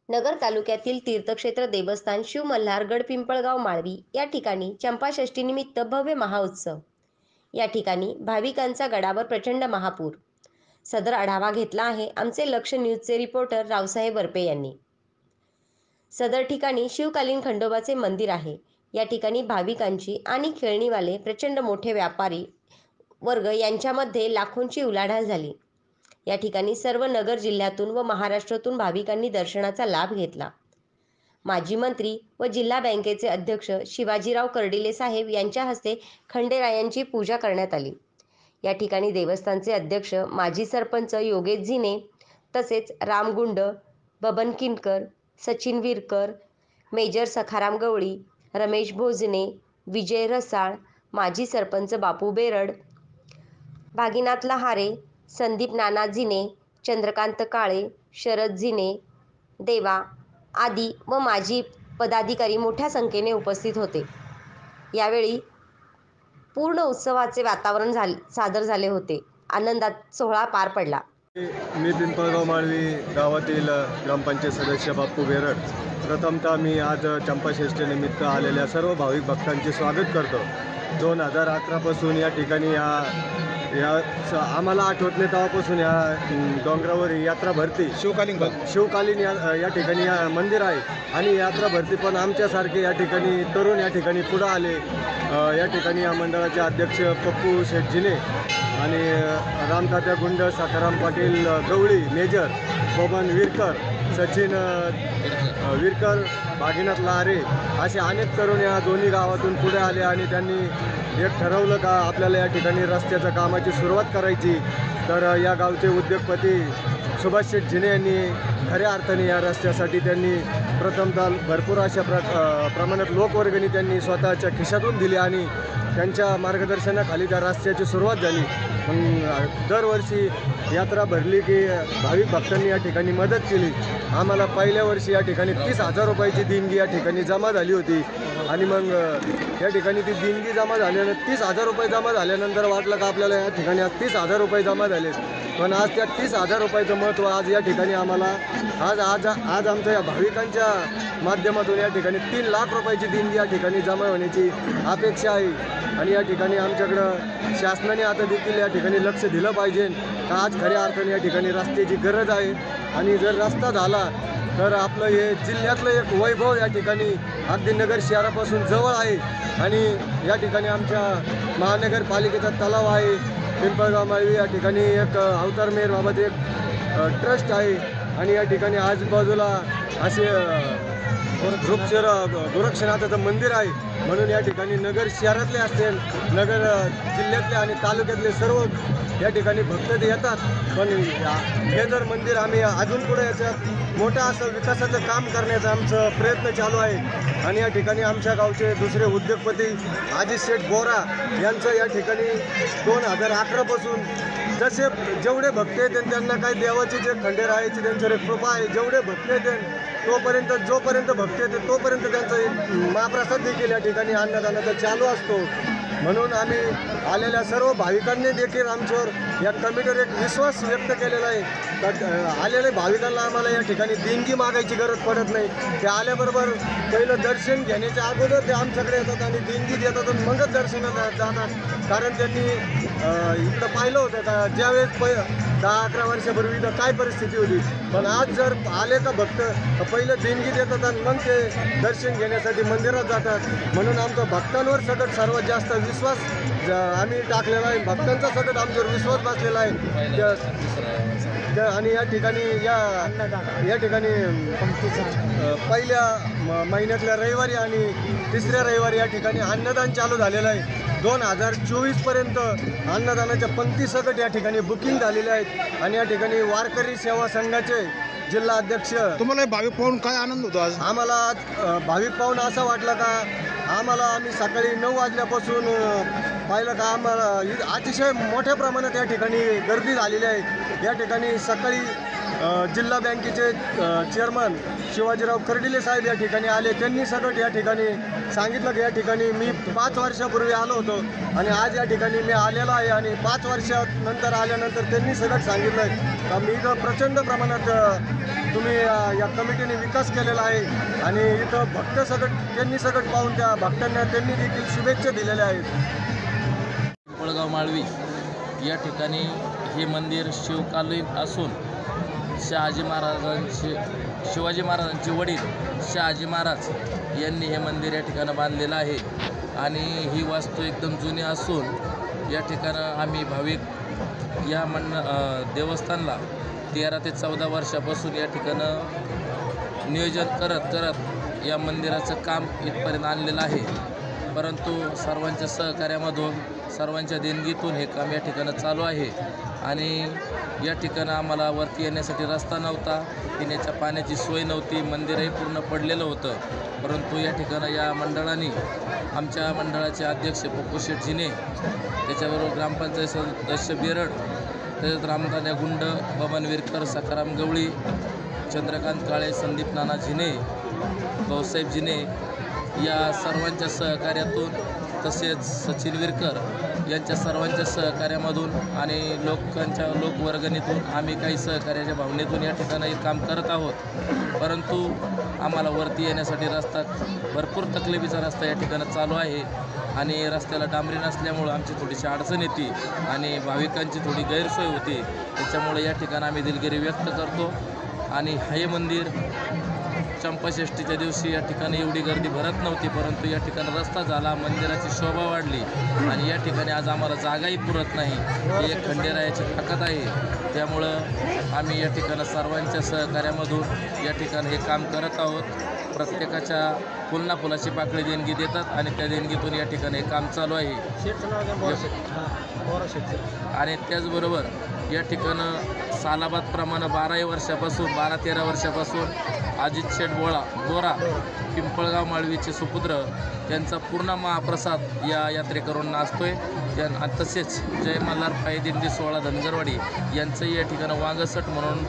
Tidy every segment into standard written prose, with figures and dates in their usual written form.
नगर तालुक्यातील तीर्थक्षेत्र देवस्थान शिव मल्हारगड पिंपळगाव माळवी या ठिकाणी चंपाषष्ठीनिमित्त भव्य महाउत्सव। या ठिकाणी भाविकांचा गडावर प्रचंड महापूर। सदर आढावा घेतला आहे आमचे लक्ष न्यूजचे रिपोर्टर रावसाहेब वरपे यांनी। सदर ठिकाणी शिवकालीन खंडोबाचे मंदिर आहे। या ठिकाणी भाविकांची आणि खेळणीवाले प्रचंड मोठे व्यापारी वर्ग यांच्यामध्ये लाखोंची उलाढाल झाली। या ठिकाणी सर्व नगर जिल्ह्यातून व महाराष्ट्रातून भाविकांनी दर्शनाचा लाभ घेतला। माजी मंत्री व जिल्हा बँकेचे अध्यक्ष शिवाजीराव कर्डिले साहेब यांच्या हस्ते खंडेरायांची पूजा करण्यात आली। या ठिकाणी देवस्थानचे अध्यक्ष माजी सरपंच योगेश झिने तसेच रामगुंड, बबन किनकर, सचिन विरकर, मेजर सखाराम गवळी, रमेश भोजने, विजय रसाळ, माजी सरपंच बापू बेरड, भागीनाथ लहारे, संदीप नाना झिने, चंद्रकांत काळे, शरद झिने, देवा आदी व माजी पदाधिकारी मोठ्या संख्येने उपस्थित होते। यावेळी पूर्ण उत्सवाचे वातावरण सादर झाले होते। आनंदात सोहळा पार पडला। मी पिंपळगाव माळवी गावातील ग्रामपंचायत सदस्य बापू बेरड। प्रथमतः मी आज चंपाषष्ठीनिमित्त आलेल्या सर्व भाविक भक्तांचे स्वागत करतो। 2011 पासून या ठिकाणी आम्हाला आठवत नाही तेव्हापासून या डोंगरावर यात्रा भरती शिवकालीन या ठिकाणी मंदिर आहे आणि यात्रा भरती पण आमच्यासारखे या ठिकाणी तरुण या ठिकाणी पुढे आले। या ठिकाणी या मंडळाचे अध्यक्ष पप्पू शेटजीने आणि रामतात्या गुंड, सखाराम पाटील गवळी, मेजर बबन विरकर, सचिन विरकर, भागीनाथ लहारे असे अनेक तरुण या दोन्ही गावातून पुढे आले आणि त्यांनी एक ठरवलं का आपल्याला या ठिकाणी रस्त्याच्या कामाची सुरुवात करायची। तर या गावचे उद्योगपती सुभाष शेठ झिने यांनी खऱ्या अर्थाने या रस्त्यासाठी त्यांनी प्रथमतः भरपूर अशा प्रमाणात लोकवर्गणी त्यांनी स्वतःच्या खिशातून दिली आणि त्यांच्या मार्गदर्शनाखाली त्या रस्त्याची सुरुवात झाली। मग दरवर्षी यात्रा भरली की भाविक भक्तांनी या ठिकाणी मदत केली। आम्हाला पहिल्या वर्षी या ठिकाणी 30,000 रुपयाची देणगी या ठिकाणी जमा झाली होती आणि मग या ठिकाणी ती देणगी जमा झाल्यानंतर 30,000 रुपये जमा झाल्यानंतर वाटलं का आपल्याला या ठिकाणी आज 30,000 रुपये जमा झाले। पण आज त्या 30,000 रुपयाचं महत्त्व आज या ठिकाणी आम्हाला आज आमच्या या भाविकांच्या माध्यमातून या ठिकाणी 3 लाख रुपयाची देणगी या ठिकाणी जमा होण्याची अपेक्षा आहे। आणि या ठिकाणी आमच्याकडं शासनाने आता देखील या ठिकाणी लक्ष दिलं पाहिजे का आज खऱ्या अर्थाने या ठिकाणी रस्त्याची गरज आहे आणि जर रस्ता झाला तर आपलं हे जिल्ह्यातलं एक वैभव या ठिकाणी अगदी नगर शहरापासून जवळ आहे। आणि या ठिकाणी आमच्या महानगरपालिकेचा तलाव आहे, पिंपळगाव माळवी या ठिकाणी एक अवतार मेहर बाबत एक ट्रस्ट आहे आणि या ठिकाणी आजूबाजूला असे गोरक्षनाथाचं मंदिर आहे। म्हणून या ठिकाणी नगर शहरातले असतील, नगर जिल्ह्यातले आणि तालुक्यातले सर्व या ठिकाणी भक्त येतात। पण हे जर मंदिर आम्ही अजून पुढे याच्यात मोठं असं विकासाचं काम करण्याचा आमचं प्रयत्न चालू आहे। आणि या ठिकाणी आमच्या गावचे दुसरे उद्योगपती अजित शेठ बोरा यांचं या ठिकाणी 2011 पासून जसे जेवढे भक्त येते त्यांना काही देवाची जे खंडेरायाची त्यांच्यावर कृपा आहे, जेवढे भक्त येते जोपर्यंत भक्त येते तोपर्यंत त्यांचं महाप्रसाद देखील या ठिकाणी अन्नदानाचा चालू असतो। म्हणून आम्ही आलेल्या सर्व भाविकांनी देखील आमच्यावर या कमिटीवर एक विश्वास व्यक्त केलेला आहे तर आलेल्या भाविकांना आम्हाला या ठिकाणी देणगी मागायची गरज पडत नाही। ते आल्याबरोबर पहिलं दर्शन घेण्याच्या अगोदर ते आमच्याकडे येतात आणि देणगी देतात आणि मगच दर्शनाला जातात। कारण त्यांनी इकडं पाहिलं होतं का ज्यावेळेस 10-11 वर्षापूर्वी इथं काय परिस्थिती होती, पण आज जर आले का भक्त पहिलं देणगी देतात आणि मग ते दर्शन घेण्यासाठी मंदिरात जातात। म्हणून आमचा भक्तांवर सगळं सर्वात जास्त विश्वास आम्ही टाकलेला आहे, भक्तांचा सगळं आमच्यावर विश्वास बसलेला आहे। आणि या ठिकाणी पहिल्या महिन्यातल्या रविवारी आणि तिसऱ्या रविवारी या ठिकाणी अन्नदान चालू झालेलं आहे। 2024 पर्यंत अन्नदानाच्या पंक्तीसकट या ठिकाणी बुकिंग झालेले आहेत आणि या ठिकाणी वारकरी सेवा संघाचे जिल्हा अध्यक्ष। तुम्हाला भाविक पाहून काय आनंद होतो आज? आम्हाला भाविक पाहून असं वाटलं का आम्ही सकाळी 9 वाजल्यापासून पाहिलं का आम्हाला अतिशय मोठ्या प्रमाणात या ठिकाणी गर्दी झालेली आहे। या ठिकाणी सकाळी जिल्हा बँकेचे चेअरमन शिवाजीराव कर्डिले साहेब या ठिकाणी आले। त्यांनी सगळं या ठिकाणी सांगितलं की या ठिकाणी मी 5 वर्षापूर्वी आलो होतो आणि आज या ठिकाणी मी आलेलो आहे आणि 5 वर्षानंतर आल्यानंतर त्यांनी सगळं सांगितलं का मी इथं प्रचंड प्रमाणात तुम्ही या कमिटीने विकास केलेला आहे आणि इथं भक्त त्यांनी सगळं पाहून त्या भक्तांना त्यांनी देखील शुभेच्छा दिलेल्या आहेत. पिंपळगाव माळवी या ठिकाणी हे मंदिर शिवकालीन असून शिवाजी महाराजांचे वडील शहाजी महाराज यांनी हे मंदिर या ठिकाणी बांधलेलं आहे आणि ही वास्तू एकदम जुनी असून या ठिकाणं आम्ही भाविक या देवस्थानला 13 ते 14 वर्षापासून या ठिकाणं नियोजन करत या मंदिराचं काम इथपर्यंत आणलेलं आहे. परंतु सर्वांच्या सहकार्यामधून सर्वांच्या देणगीतून हे काम या ठिकाणं चालू आहे आणि या ठिकाणं आम्हाला वरती येण्यासाठी रस्ता नव्हता, पिण्याच्या पाण्याची सोय नव्हती, मंदिरही पूर्ण पडलेलं होतं. परंतु या ठिकाणं या मंडळाने आमच्या मंडळाचे अध्यक्ष पप्पू शेठ जिने, त्याच्याबरोबर ग्रामपंचायत सदस्य बेरड, तसेच रामदान्या गुंड, बबन विरकर, सखाराम गवळी, चंद्रकांत काळे, संदीप नाना जिने, भाऊसाहेब जिने या सर्वांच्या सहकार्यातून तसेच सचिन विरकर यांच्या सर्वांच्या सहकार्यामधून आणि लोकवर्गणीतून आम्ही काही सहकार्याच्या भावनेतून या ठिकाणी हे काम करत आहोत. परंतु आम्हाला वरती येण्यासाठी रस्ता भरपूर तकलिफीचा रस्ता या ठिकाणी चालू आहे आणि रस्त्याला डांबरी नसल्यामुळं आमची थोडीशी अडचण येते आणि भाविकांची थोडी गैरसोय होती. त्याच्यामुळे या ठिकाणी आम्ही दिलगिरी व्यक्त करतो आणि हे मंदिर चंपाषष्ठीच्या दिवशी या ठिकाणी एवढी गर्दी भरत नव्हती, परंतु या ठिकाणी रस्ता झाला, मंदिराची शोभा वाढली आणि या ठिकाणी आज आम्हाला जागाही पुरत नाही. ही एक खंडेरायाची ताकद आहे. त्यामुळं आम्ही या ठिकाणी सर्वांच्या सहकार्यामधून या ठिकाणी हे काम करत आहोत. प्रत्येकाच्या फुलाची पाकळी देणगी देतात आणि त्या देणगीतून या ठिकाणी हे काम चालू आहे. आणि त्याचबरोबर या ठिकाणं सालाबादप्रमाणे 12-13 वर्षापासून अजित शेठ बोरा पिंपळगाव माळवीचे सुपुत्र त्यांचा पूर्ण महाप्रसाद या यात्रेकरूंना असतोय. तसेच जय मल्हार पायी दिंडी 16 धनगरवाडी यांचंही या ठिकाणं वांगसट म्हणून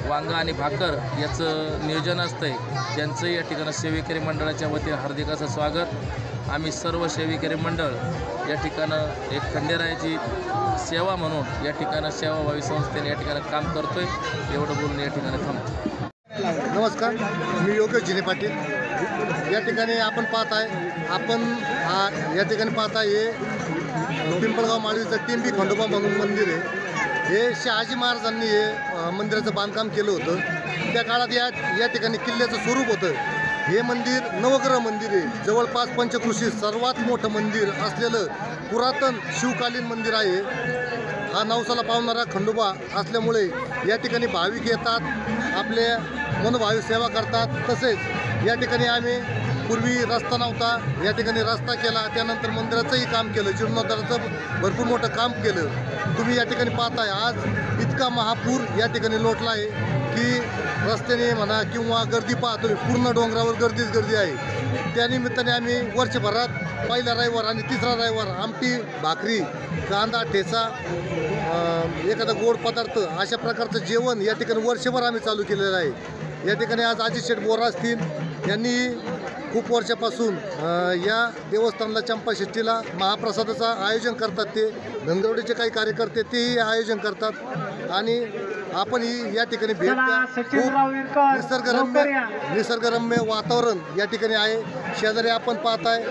वांग आणि भाकर याचं नियोजन असतंय. त्यांचंही या ठिकाणं सेवेकरी मंडळाच्या वतीने हार्दिक असं स्वागत. आम्ही सर्व सेवेकरी मंडळ या ठिकाणं एक खंडेरायाची सेवा म्हणून या ठिकाणं सेवाभावी संस्थेने या ठिकाणी काम करतोय. एवढं बोलून या ठिकाणी थांबतो. नमस्कार, मी योगेश जिने पाटील. या ठिकाणी आपण या ठिकाणी पाहताय हे पिंपळगाव माळवीचं टिंबी खंडोबा म्हणून मंदिर आहे. हे शहाजी महाराजांनी हे मंदिराचं बांधकाम केलं होतं. त्या काळात या ठिकाणी किल्ल्याचं स्वरूप होतं. हे मंदिर नवग्रह मंदिर आहे. जवळपास पंचक्रोशीत सर्वात मोठं मंदिर असलेलं पुरातन शिवकालीन मंदिर आहे. हा नवसाला पावणारा खंडोबा असल्यामुळे या ठिकाणी भाविक येतात, आपले मनोभावी सेवा करतात. तसेच या ठिकाणी आम्ही पूर्वी रस्ता नव्हता, या ठिकाणी रस्ता केला, त्यानंतर मंदिराचंही काम केलं, जीर्णोद्धाराचं भरपूर मोठं काम केलं. तुम्ही या ठिकाणी पाहताय आज इतका महापूर या ठिकाणी लोटला आहे की रस्त्याने म्हणा किंवा गर्दी पाहतो, पूर्ण डोंगरावर गर्दी आहे. त्यानिमित्ताने आम्ही वर्षभरात पहिला रविवार आणि तिसरा रविवार आमटी, भाकरी, कांदा, ठेचा, एखादा गोड पदार्थ अशा प्रकारचं जेवण या ठिकाणी वर्षभर आम्ही चालू केलेलं आहे. या ठिकाणी आज अजित शेठ बोरा असतील, यांनी खूप वर्षापासून या देवस्थानला चंपाषष्ठीला महाप्रसादाचं आयोजन करतात. ते धनगरवाडीचे काही कार्यकर्ते तेही आयोजन करतात आणि आपणही या ठिकाणी भेट द्या. खूप निसर्गरम्य वातावरण या ठिकाणी आहे. शेजारी आपण पाहताय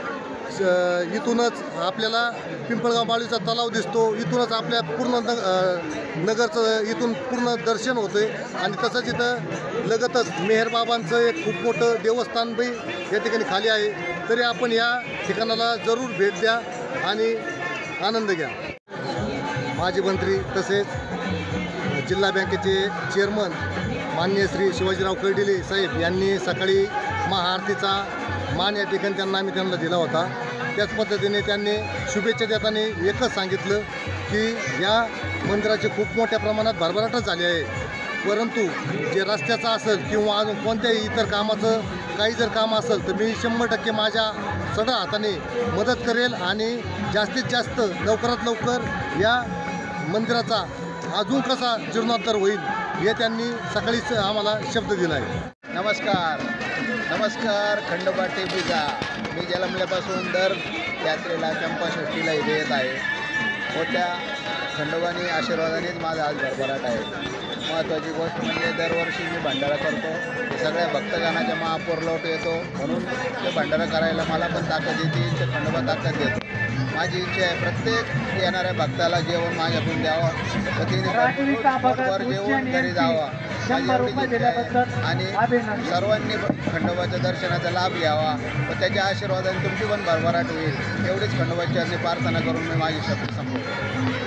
इथूनच आपल्याला पिंपळगाव माळवीचा तलाव दिसतो. इथूनच आपल्या पूर्ण नगरचं इथून पूर्ण दर्शन होतं आहे आणि तसंच इथं लगतच मेहरबाबांचं एक खूप मोठं देवस्थान बी या ठिकाणी खाली आहे. तरी आपण या ठिकाणाला जरूर भेट द्या आणि आनंद घ्या. माजी मंत्री तसेच जिल्हा बँकेचे चेअरमन माननीय श्री शिवाजीराव कर्डिले साहेब यांनी सकाळी महाआरतीचा मान या ठिकाणी त्यांना दिला होता. त्याच पद्धतीने त्यांनी शुभेच्छा देताना एकच सांगितलं की या मंदिराची खूप मोठ्या प्रमाणात भरभराटच झाली आहे. परंतु जे रस्त्याचं असेल किंवा अजून कोणत्याही इतर कामाचं काही जर काम असेल तर मी 100% माझ्या सड हाताने मदत करेल आणि जास्तीत जास्त लवकरात लवकर या मंदिराचा अजून कसा जीर्णोद्धार होईल हे त्यांनी सकाळीच आम्हाला शब्द दिला आहे. नमस्कार खंडोबा टीव्हीचा. मी जन्मल्यापासून दर यात्रेला चंपाषष्ठीला इथे येत आहे. मोठ्या खंडोबानी आशीर्वादानेच माझा आज भरभराट आहे. महत्त्वाची गोष्ट म्हणजे दरवर्षी मी भंडारा करतो. सगळ्या भक्तगणाच्या महापौर लोट येतो म्हणून ते भंडारा करायला मला पण ताकद येते, ते खंडोबा ताकद देतो. माझी इच्छा आहे प्रत्येक येणाऱ्या भक्ताला जेवण माझ्याकडून द्यावं व तिने पोटभर जेवून घरी जावा. माझी एवढीच इच्छा आहे. आणि सर्वांनी खंडोबाच्या दर्शनाचा लाभ घ्यावा व त्याच्या आशीर्वादाने तुमची पण भरभराट होईल एवढीच खंडोबाची प्रार्थना करून मी माझी शब्द संपवतो.